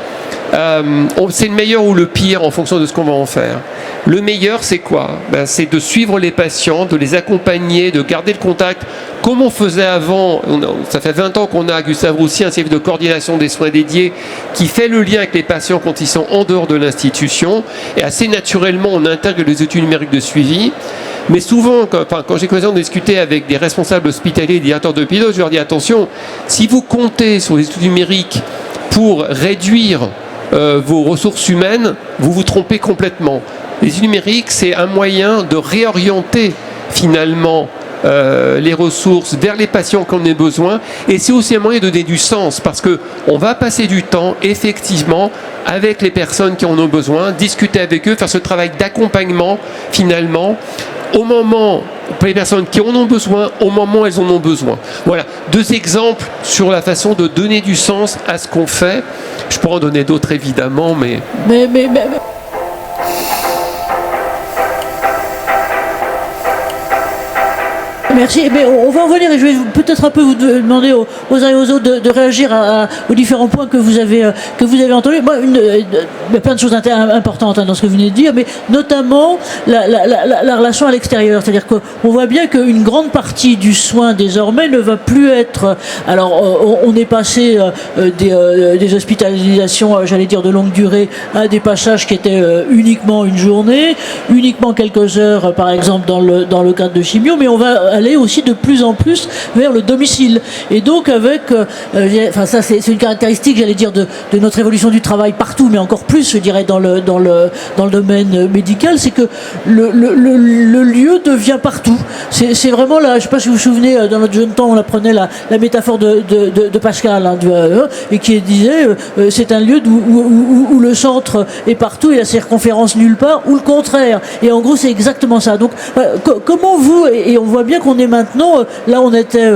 c'est le meilleur ou le pire en fonction de ce qu'on va en faire. Le meilleur, c'est quoi? C'est de suivre les patients, de les accompagner, de garder le contact, comme on faisait avant. Ça fait 20 ans qu'on a à Gustave Roussy un service de coordination des soins dédiés qui fait le lien avec les patients quand ils sont en dehors de l'institution. Et assez naturellement, on intègre les outils numériques de suivi. Mais souvent, quand j'ai l'occasion de discuter avec des responsables hospitaliers, des directeurs de pilote, je leur dis attention, si vous comptez sur les outils numériques pour réduire vos ressources humaines, vous vous trompez complètement. Les outils numériques, c'est un moyen de réorienter finalement les ressources vers les patients qui en ont besoin, et c'est aussi un moyen de donner du sens parce qu'on va passer du temps effectivement avec les personnes qui en ont besoin, discuter avec eux, faire ce travail d'accompagnement finalement au moment, pour les personnes qui en ont besoin, au moment où elles en ont besoin. Voilà, 2 exemples sur la façon de donner du sens à ce qu'on fait. Je pourrais en donner d'autres évidemment, mais... Merci. Mais on va en venir et je vais peut-être un peu vous demander aux uns et aux autres de réagir aux différents points que vous avez entendus. Moi, il y a plein de choses importantes dans ce que vous venez de dire, mais notamment la relation à l'extérieur. C'est-à-dire qu'on voit bien qu'une grande partie du soin désormais ne va plus être... Alors, on est passé des hospitalisations, j'allais dire de longue durée, à des passages qui étaient uniquement une journée, uniquement quelques heures, par exemple, dans le cadre de chimio, mais on va aller aller aussi de plus en plus vers le domicile. Et donc avec, ça c'est une caractéristique, j'allais dire, de notre évolution du travail partout, mais encore plus, je dirais, dans le domaine médical, c'est que le lieu devient partout. C'est vraiment là, je ne sais pas si vous vous souvenez, dans notre jeune temps, on apprenait la métaphore de Pascal, hein, et qui disait c'est un lieu où le centre est partout et la circonférence nulle part, ou le contraire. Et en gros, c'est exactement ça. Donc, comment vous, et on voit bien qu'on est maintenant, là on était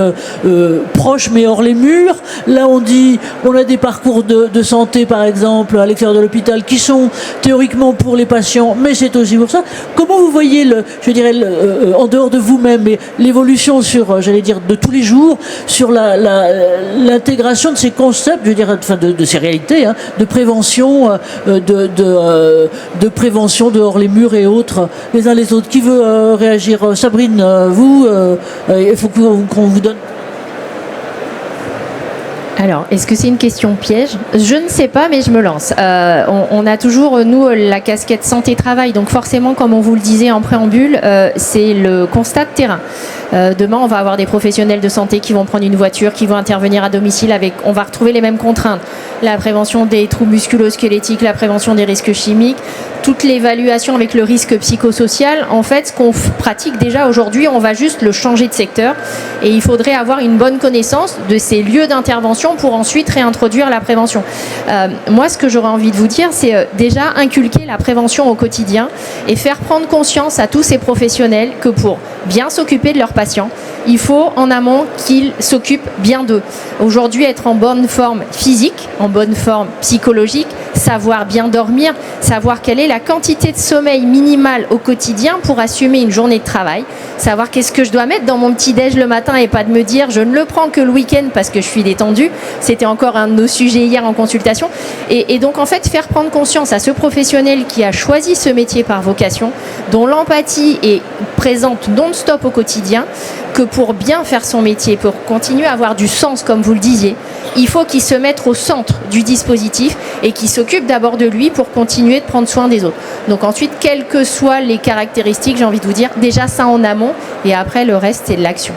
proche mais hors les murs, là on dit, on a des parcours de santé par exemple à l'extérieur de l'hôpital qui sont théoriquement pour les patients, mais c'est aussi pour ça. Comment vous voyez, en dehors de vous-même, l'évolution sur, j'allais dire, de tous les jours, sur l'intégration de ces concepts, je veux dire, enfin de ces réalités, hein, de prévention, de prévention dehors les murs et autres, les uns les autres. Qui veut réagir? Sabrine, vous, il faut qu'on vous donne. Alors, est-ce que c'est une question piège? Je ne sais pas, mais je me lance. On a toujours, nous, la casquette santé-travail. Donc forcément, comme on vous le disait en préambule, c'est le constat de terrain. Demain, on va avoir des professionnels de santé qui vont prendre une voiture, qui vont intervenir à domicile on va retrouver les mêmes contraintes. La prévention des troubles musculo-squelettiques, la prévention des risques chimiques, toute l'évaluation avec le risque psychosocial. En fait, ce qu'on pratique déjà aujourd'hui, on va juste le changer de secteur. Et il faudrait avoir une bonne connaissance de ces lieux d'intervention pour ensuite réintroduire la prévention. Moi, ce que j'aurais envie de vous dire, c'est déjà inculquer la prévention au quotidien et faire prendre conscience à tous ces professionnels que pour bien s'occuper de leurs patients, il faut en amont qu'ils s'occupent bien d'eux. Aujourd'hui, être en bonne forme physique, en bonne forme psychologique, savoir bien dormir, savoir quelle est la quantité de sommeil minimale au quotidien pour assumer une journée de travail, savoir qu'est-ce que je dois mettre dans mon petit-déj le matin et pas de me dire je ne le prends que le week-end parce que je suis détendue. C'était encore un de nos sujets hier en consultation. Et donc en fait, faire prendre conscience à ce professionnel qui a choisi ce métier par vocation, dont l'empathie est présente non-stop au quotidien, que pour bien faire son métier, pour continuer à avoir du sens, comme vous le disiez, il faut qu'il se mette au centre du dispositif et qu'il s'occupe d'abord de lui pour continuer de prendre soin des autres. Donc ensuite, quelles que soient les caractéristiques, j'ai envie de vous dire, déjà ça en amont, et après le reste, c'est de l'action.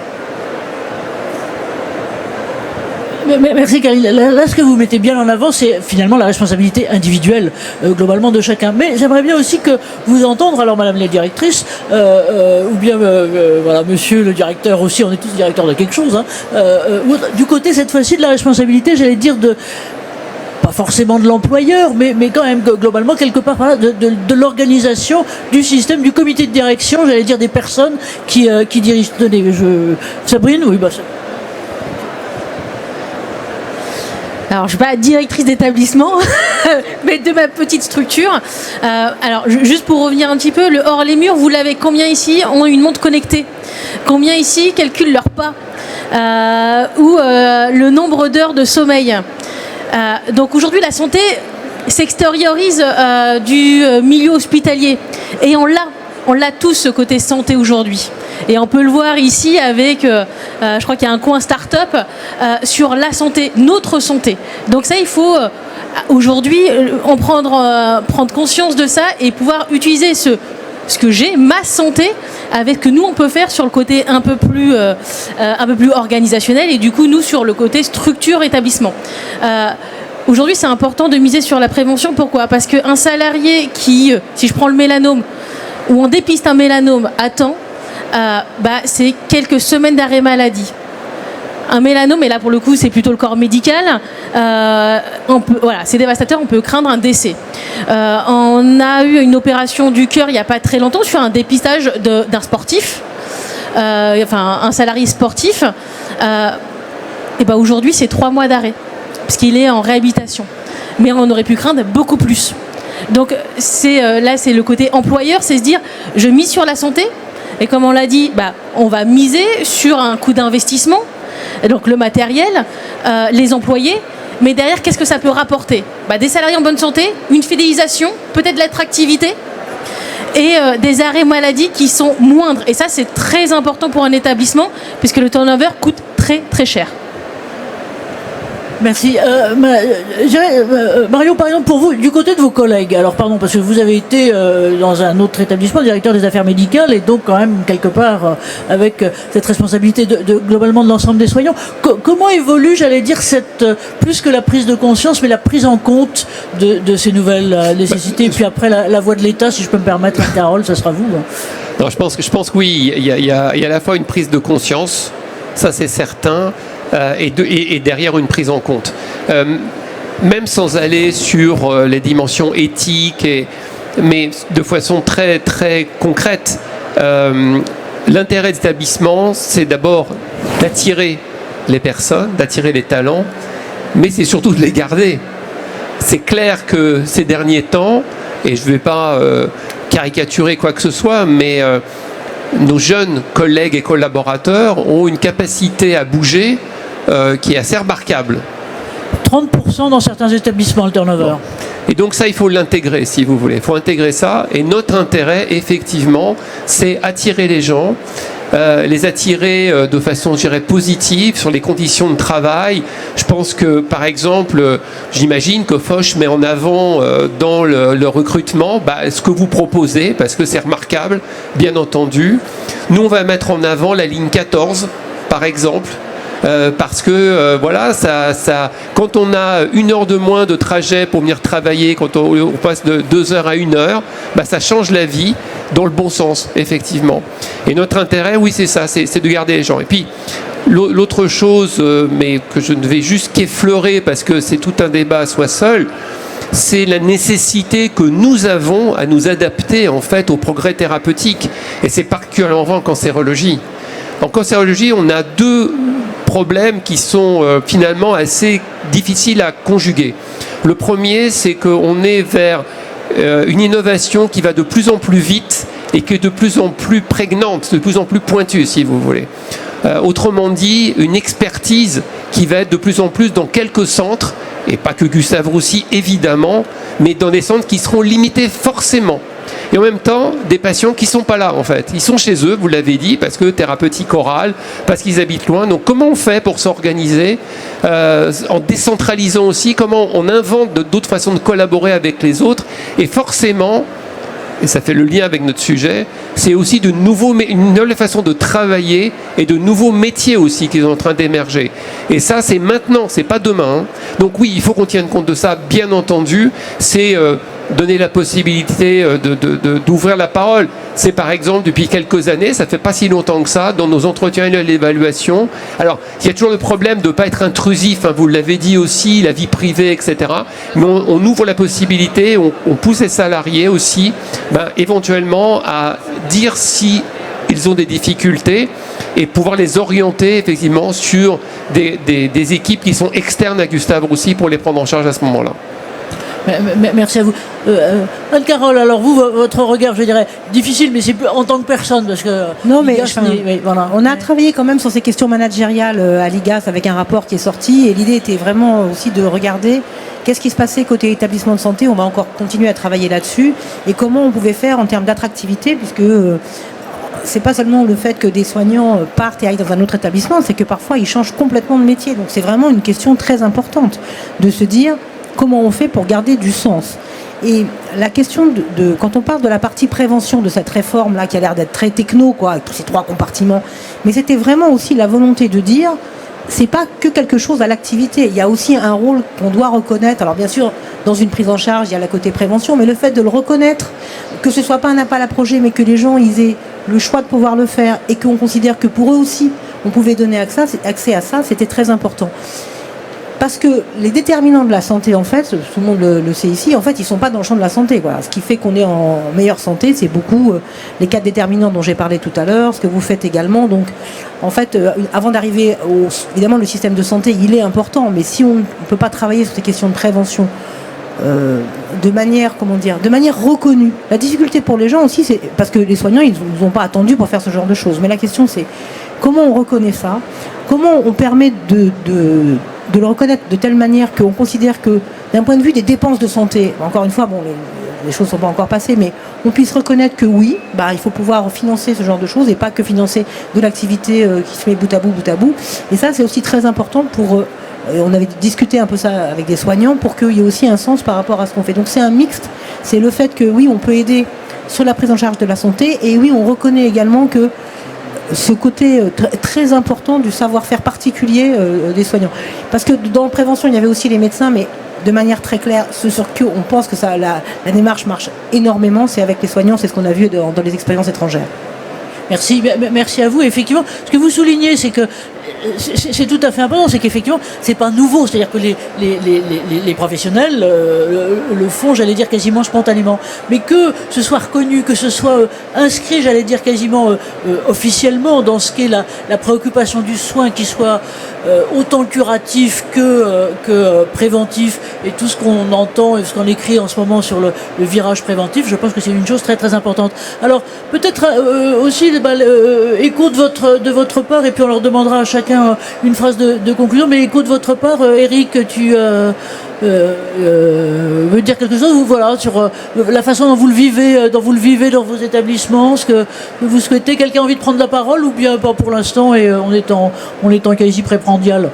Merci Karine. Là, ce que vous mettez bien en avant, c'est finalement la responsabilité individuelle globalement de chacun. Mais j'aimerais bien aussi que vous entendre, alors Madame la directrice, ou bien voilà, Monsieur le directeur aussi, on est tous directeurs de quelque chose, hein, du côté cette fois-ci de la responsabilité, j'allais dire pas forcément de l'employeur, mais quand même globalement quelque part voilà, de l'organisation du système, du comité de direction, j'allais dire des personnes qui dirigent. Tenez, Sabrine, oui, bah. Alors, je ne suis pas directrice d'établissement, mais de ma petite structure. Alors, juste pour revenir un petit peu, le hors les murs, vous l'avez, combien ici ont une montre connectée? Combien ici calculent leur pas? Ou le nombre d'heures de sommeil? Donc aujourd'hui, la santé s'extériorise du milieu hospitalier. Et on l'a tous, ce côté santé aujourd'hui. Et on peut le voir ici avec, je crois qu'il y a un coin start-up sur la santé, notre santé. Donc ça, il faut aujourd'hui prendre conscience de ça et pouvoir utiliser ce que j'ai, ma santé, avec ce que nous on peut faire sur le côté un peu plus organisationnel et du coup nous sur le côté structure établissement. Aujourd'hui, c'est important de miser sur la prévention. Pourquoi? Parce qu'un salarié qui, si je prends le mélanome, où on dépiste un mélanome à temps, c'est quelques semaines d'arrêt maladie. Un mélanome, et là pour le coup c'est plutôt le corps médical, voilà, c'est dévastateur, on peut craindre un décès. On a eu une opération du cœur il n'y a pas très longtemps sur un dépistage d'un sportif, un salarié sportif, et aujourd'hui c'est 3 mois d'arrêt, parce qu'il est en réhabilitation. Mais on aurait pu craindre beaucoup plus. Donc là c'est le côté employeur, c'est se dire je mise sur la santé, et comme on l'a dit, on va miser sur un coût d'investissement, donc le matériel, les employés, mais derrière qu'est-ce que ça peut rapporter? Des salariés en bonne santé, une fidélisation, peut-être de l'attractivité et des arrêts maladie qui sont moindres, et ça c'est très important pour un établissement puisque le turnover coûte très très cher. Merci. Marion, par exemple, pour vous, du côté de vos collègues, alors pardon, parce que vous avez été dans un autre établissement, directeur des affaires médicales, et donc quand même quelque part avec cette responsabilité globalement de l'ensemble des soignants. Comment évolue, j'allais dire, plus que la prise de conscience, mais la prise en compte de ces nouvelles nécessités, et puis après la voix de l'État, si je peux me permettre, Carole, ça sera vous. Non, je pense que oui, il y a à la fois une prise de conscience, ça c'est certain, et derrière une prise en compte. Même sans aller sur les dimensions éthiques, mais de façon très, très concrète, l'intérêt des établissements, c'est d'abord d'attirer les personnes, d'attirer les talents, mais c'est surtout de les garder. C'est clair que ces derniers temps, et je ne vais pas caricaturer quoi que ce soit, mais nos jeunes collègues et collaborateurs ont une capacité à bouger qui est assez remarquable. 30% dans certains établissements, le turnover. Et donc ça, il faut l'intégrer, si vous voulez. Il faut intégrer ça. Et notre intérêt, effectivement, c'est attirer les gens, les attirer de façon, je dirais, positive sur les conditions de travail. Je pense que, par exemple, j'imagine que Foch met en avant dans le recrutement ce que vous proposez, parce que c'est remarquable, bien entendu. Nous, on va mettre en avant la ligne 14, par exemple, parce que quand on a 1 heure de moins de trajet pour venir travailler, quand on passe de 2 heures à 1 heure, ça change la vie dans le bon sens, effectivement. Et notre intérêt, oui, c'est ça, c'est de garder les gens. Et puis, l'autre chose, mais que je ne vais juste qu'effleurer parce que c'est tout un débat à soi seul, c'est la nécessité que nous avons à nous adapter en fait au progrès thérapeutique. Et c'est particulièrement vrai en cancérologie. En cancérologie, on a 2 problèmes qui sont finalement assez difficiles à conjuguer. Le premier, c'est qu'on est vers une innovation qui va de plus en plus vite et qui est de plus en plus prégnante, de plus en plus pointue, si vous voulez. Autrement dit, une expertise qui va être de plus en plus dans quelques centres, et pas que Gustave Roussy, évidemment, mais dans des centres qui seront limités forcément. Et en même temps, des patients qui ne sont pas là, en fait. Ils sont chez eux, vous l'avez dit, parce que thérapeutique orale, parce qu'ils habitent loin. Donc, comment on fait pour s'organiser en décentralisant aussi? Comment on invente d'autres façons de collaborer avec les autres? Et forcément, et ça fait le lien avec notre sujet, c'est aussi une nouvelle façon de travailler et de nouveaux métiers aussi qui sont en train d'émerger. Et ça, c'est maintenant, c'est pas demain. Hein. Donc oui, il faut qu'on tienne compte de ça, bien entendu. C'est donner la possibilité d'ouvrir la parole. C'est par exemple, depuis quelques années, ça fait pas si longtemps que ça, dans nos entretiens et l'évaluation. Alors, il y a toujours le problème de ne pas être intrusif, hein, vous l'avez dit aussi, la vie privée, etc. Mais on ouvre la possibilité, on pousse les salariés aussi, éventuellement à dire si ils ont des difficultés et pouvoir les orienter effectivement sur des équipes qui sont externes à Gustave Roussy pour les prendre en charge à ce moment-là. Merci à vous. Anne-Carole, alors vous, votre regard, je dirais, difficile, mais c'est en tant que personne, parce que... Non, mais voilà. On a travaillé quand même sur ces questions managériales à l'IGAS avec un rapport qui est sorti, et l'idée était vraiment aussi de regarder qu'est-ce qui se passait côté établissement de santé. On va encore continuer à travailler là-dessus, et comment on pouvait faire en termes d'attractivité, puisque... c'est pas seulement le fait que des soignants partent et aillent dans un autre établissement, c'est que parfois ils changent complètement de métier. Donc c'est vraiment une question très importante de se dire comment on fait pour garder du sens. Et la question quand on parle de la partie prévention de cette réforme-là, qui a l'air d'être très techno, avec tous ces 3 compartiments, mais c'était vraiment aussi la volonté de dire, c'est pas que quelque chose à l'activité, il y a aussi un rôle qu'on doit reconnaître. Alors bien sûr, dans une prise en charge, il y a le côté prévention, mais le fait de le reconnaître, que ce soit pas un appel à projet, mais que les gens ils aient le choix de pouvoir le faire, et qu'on considère que pour eux aussi, on pouvait donner accès à ça, c'était très important. Parce que les déterminants de la santé, en fait, tout le monde le sait ici, en fait, ils ne sont pas dans le champ de la santé. Voilà. Ce qui fait qu'on est en meilleure santé, c'est beaucoup les 4 déterminants dont j'ai parlé tout à l'heure, ce que vous faites également. Donc, en fait, avant d'arriver évidemment, le système de santé, il est important, mais si on ne peut pas travailler sur ces questions de prévention de manière reconnue. La difficulté pour les gens aussi, c'est parce que les soignants, ils ne ont pas attendu pour faire ce genre de choses. Mais la question, c'est comment on reconnaît ça, comment on permet de le reconnaître de telle manière qu'on considère que, d'un point de vue des dépenses de santé, encore une fois, les choses ne sont pas encore passées, mais on puisse reconnaître que oui, il faut pouvoir financer ce genre de choses et pas que financer de l'activité qui se met bout à bout. Et ça, c'est aussi très important pour on avait discuté un peu ça avec des soignants pour qu'il y ait aussi un sens par rapport à ce qu'on fait. Donc c'est un mixte, c'est le fait que oui, on peut aider sur la prise en charge de la santé, et oui, on reconnaît également que ce côté très important du savoir-faire particulier des soignants. Parce que dans la prévention, il y avait aussi les médecins, mais de manière très claire, ce sur quoi on pense que la démarche marche énormément, c'est avec les soignants, c'est ce qu'on a vu dans les expériences étrangères. Merci à vous. Effectivement, ce que vous soulignez, c'est que c'est tout à fait important, c'est qu'effectivement, c'est pas nouveau. C'est-à-dire que les professionnels le font, j'allais dire, quasiment spontanément. Mais que ce soit reconnu, que ce soit inscrit, j'allais dire, quasiment officiellement dans ce qu'est la préoccupation du soin, qui soit autant curatif que préventif, et tout ce qu'on entend et ce qu'on écrit en ce moment sur le virage préventif, je pense que c'est une chose très très importante. Alors, peut-être aussi écho de votre part, et puis on leur demandera à chacun une phrase de conclusion, mais écho de votre part, Eric, tu veux dire quelque chose, voilà, sur la façon dont vous le vivez dans vos établissements, ce que vous souhaitez. Quelqu'un a envie de prendre la parole, ou bien pas pour l'instant, et on est en quasi préprandial.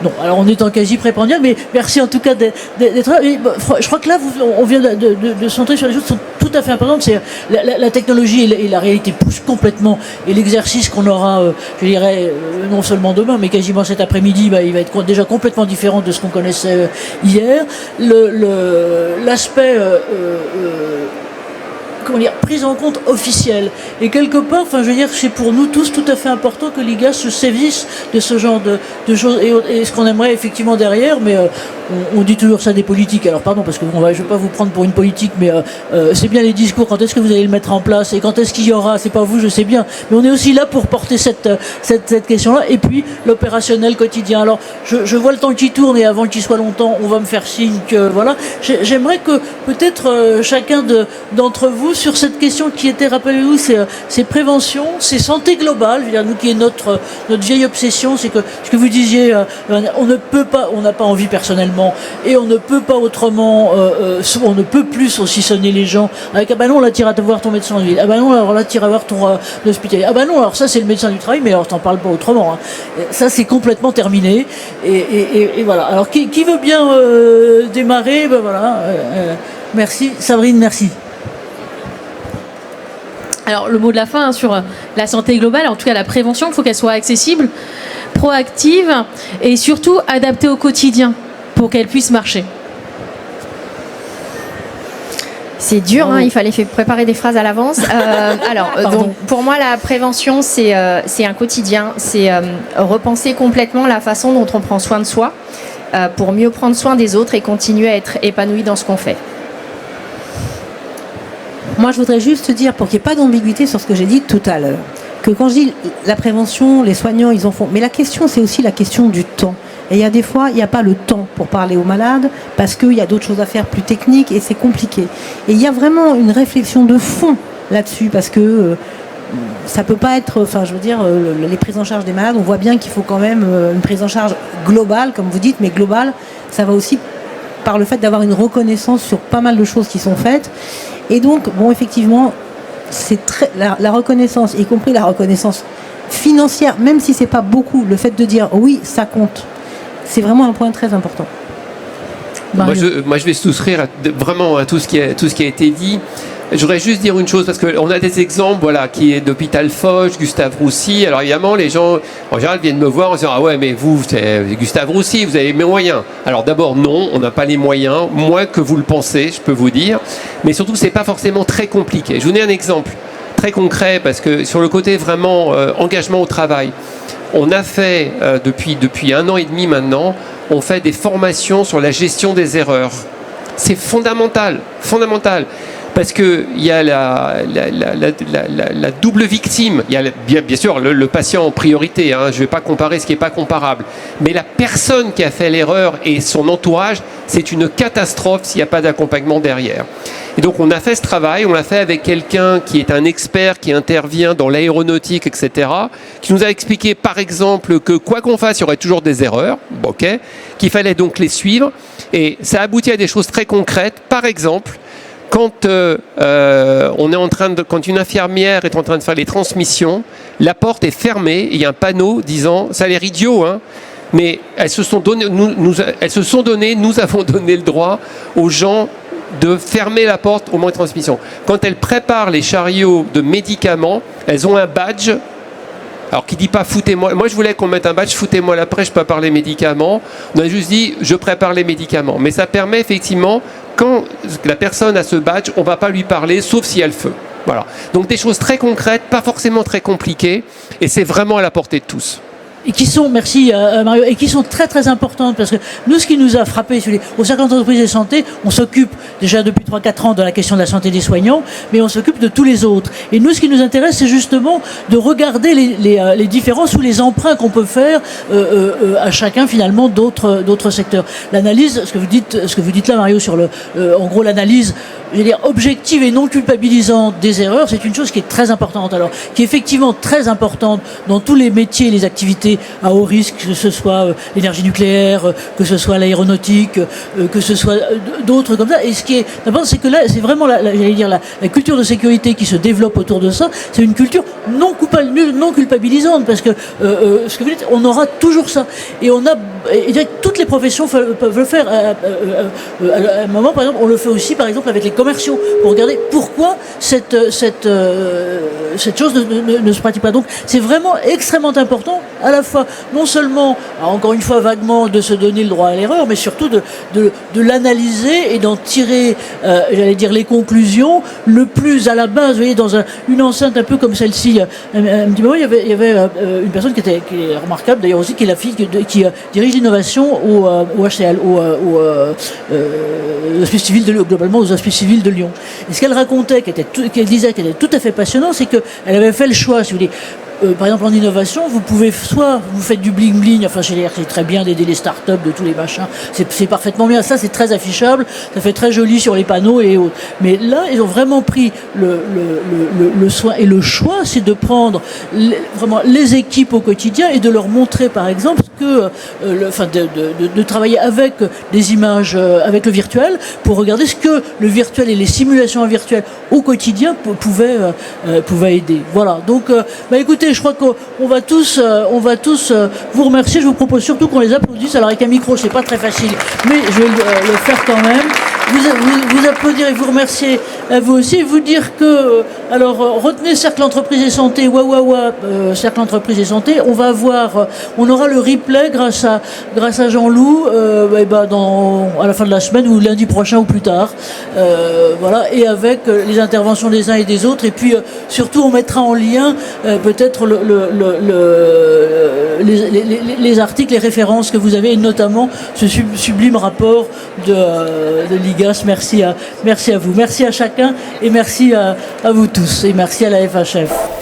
Non, alors on est en quasi préprandial, mais merci en tout cas d'être là. Je crois que là, on vient de centrer sur les choses qui sont tout à fait importantes. C'est la technologie et la réalité poussent complètement, et l'exercice qu'on aura, je dirais, non seulement demain, mais quasiment cet après-midi, il va être déjà complètement différent de ce qu'on connaissait hier. L'aspect prise en compte officielle. Et quelque part, je veux dire, c'est pour nous tous tout à fait important que l'IGAS se saisisse de ce genre de choses. Et ce qu'on aimerait effectivement derrière, mais on dit toujours ça des politiques. Alors pardon, parce que je ne vais pas vous prendre pour une politique, mais c'est bien les discours. Quand est-ce que vous allez le mettre en place, et quand est-ce qu'il y aura? C'est pas vous, je sais bien. Mais on est aussi là pour porter cette question-là. Et puis l'opérationnel quotidien. Alors je vois le temps qui tourne, et avant qu'il soit longtemps, on va me faire signe que voilà. J'aimerais que peut-être chacun d'entre vous, sur cette question qui était, rappelez-vous, c'est prévention, c'est santé globale. Je veux dire, nous, qui est notre vieille obsession, c'est que ce que vous disiez, on ne peut pas, on n'a pas envie personnellement, et on ne peut pas autrement, on ne peut plus saucissonner les gens avec, ah ben non, là t'iras te voir ton médecin en ville, ah ben non, alors là t'iras voir ton hospitalier, ah ben non, alors ça c'est le médecin du travail, mais alors t'en parles pas autrement, hein. Ça c'est complètement terminé, et voilà. Alors qui veut bien démarrer? Ben voilà, merci Sabrine, merci. Alors, le mot de la fin, sur la santé globale, en tout cas la prévention, il faut qu'elle soit accessible, proactive, et surtout adaptée au quotidien pour qu'elle puisse marcher. C'est dur, il fallait préparer des phrases à l'avance. Donc, pour moi, la prévention, c'est un quotidien. C'est repenser complètement la façon dont on prend soin de soi pour mieux prendre soin des autres et continuer à être épanoui dans ce qu'on fait. Moi, je voudrais juste dire, pour qu'il n'y ait pas d'ambiguïté sur ce que j'ai dit tout à l'heure, que quand je dis la prévention, les soignants, ils en font. Mais la question, c'est aussi la question du temps. Et il y a des fois, il n'y a pas le temps pour parler aux malades, parce qu'il y a d'autres choses à faire plus techniques, et c'est compliqué. Et il y a vraiment une réflexion de fond là-dessus, parce que ça peut pas être, les prises en charge des malades, on voit bien qu'il faut quand même une prise en charge globale, comme vous dites, mais globale, ça va aussi par le fait d'avoir une reconnaissance sur pas mal de choses qui sont faites. Et donc, effectivement, c'est la reconnaissance, y compris la reconnaissance financière, même si c'est pas beaucoup, le fait de dire oui, ça compte, c'est vraiment un point très important. Moi, je vais souscrire vraiment à tout ce qui a été dit. Je voudrais juste dire une chose, parce qu'on a des exemples, qui est d'Hôpital Foch, Gustave Roussy. Alors évidemment, les gens, en général, viennent me voir en disant « Ah ouais, mais vous, c'est Gustave Roussy, vous avez les moyens. » Alors d'abord, non, on n'a pas les moyens, moins que vous le pensez, je peux vous dire. Mais surtout, c'est pas forcément très compliqué. Je vous donne un exemple très concret, parce que sur le côté vraiment engagement au travail, on a fait, depuis 1 an et demi maintenant, on fait des formations sur la gestion des erreurs. C'est fondamental. Parce qu'il y a la double victime. Il y a bien sûr le patient en priorité. Je ne vais pas comparer ce qui n'est pas comparable. Mais la personne qui a fait l'erreur et son entourage, c'est une catastrophe s'il n'y a pas d'accompagnement derrière. Et donc on a fait ce travail, on l'a fait avec quelqu'un qui est un expert, qui intervient dans l'aéronautique, etc., qui nous a expliqué par exemple que quoi qu'on fasse, il y aurait toujours des erreurs, qu'il fallait donc les suivre. Et ça aboutit à des choses très concrètes. Par exemple, quand quand une infirmière est en train de faire les transmissions, la porte est fermée et il y a un panneau disant, ça a l'air idiot, mais elles se sont données, nous avons donné le droit aux gens de fermer la porte au moment de transmission. Quand elles préparent les chariots de médicaments, elles ont un badge. Alors qui dit pas foutez-moi. Moi je voulais qu'on mette un badge foutez-moi la presse, je prépare les médicaments. On a juste dit je prépare les médicaments. Mais ça permet effectivement, quand la personne a ce badge, on ne va pas lui parler sauf s'il y a le feu. Voilà. Donc des choses très concrètes, pas forcément très compliquées, et c'est vraiment à la portée de tous. Et qui sont, merci Mario, et qui sont très très importantes, parce que nous, ce qui nous a frappé au Cercle d'entreprise et santé, on s'occupe déjà depuis 3-4 ans de la question de la santé des soignants, mais on s'occupe de tous les autres. Et nous, ce qui nous intéresse, c'est justement de regarder les différences ou les emprunts qu'on peut faire à chacun finalement d'autres secteurs. L'analyse, ce que vous dites là, Mario, sur en gros l'analyse, je veux dire, objective et non culpabilisante des erreurs, c'est une chose qui est très importante. Alors, qui est effectivement très importante dans tous les métiers et les activités à haut risque, que ce soit l'énergie nucléaire, que ce soit l'aéronautique, que ce soit d'autres comme ça. Et ce qui est d'abord, c'est que là, c'est vraiment j'allais dire la culture de sécurité qui se développe autour de ça. C'est une culture non culpabilisante, parce que ce que vous dites, on aura toujours ça. Et on a, et toutes les professions peuvent le faire. À un moment, par exemple, on le fait aussi, par exemple, avec les commerciaux, pour regarder pourquoi cette chose ne se pratique pas. Donc c'est vraiment extrêmement important, à la fois, non seulement, encore une fois vaguement, de se donner le droit à l'erreur, mais surtout de l'analyser et d'en tirer, j'allais dire, les conclusions le plus à la base. Vous voyez, dans une enceinte un peu comme celle-ci, un petit moment, il y avait une personne qui est remarquable, d'ailleurs aussi, qui est la fille qui dirige l'innovation au HCL, aux hospices civils globalement aux hospices civils de Lyon. Et ce qu'elle racontait, qu'elle disait, qui était tout à fait passionnant, c'est qu'elle avait fait le choix, si vous voulez. Par exemple, en innovation, vous pouvez soit vous faites du bling-bling, enfin c'est très bien d'aider les startups, de tous les machins, c'est parfaitement bien, ça c'est très affichable, ça fait très joli sur les panneaux et autres. Mais là, ils ont vraiment pris le soin et le choix, c'est de prendre vraiment les équipes au quotidien et de leur montrer, par exemple, que, de travailler avec des images, avec le virtuel, pour regarder ce que le virtuel et les simulations virtuelles au quotidien pouvaient aider. Voilà. Donc, écoutez, je crois qu'on va tous vous remercier. Je vous propose surtout qu'on les applaudisse. Alors avec un micro, c'est pas très facile, mais je vais le faire quand même. Vous applaudir et vous remercier à vous aussi, et vous dire que, alors, retenez Cercle Entreprise et Santé, Cercle Entreprise et Santé, on aura le replay grâce à Jean-Loup, à la fin de la semaine ou lundi prochain ou plus tard, voilà, et avec les interventions des uns et des autres, et puis surtout on mettra en lien peut-être les articles, les références que vous avez, et notamment ce sublime rapport de l'IGAS. Merci à vous, merci à chacun, et merci à vous tous, et merci à la FHF.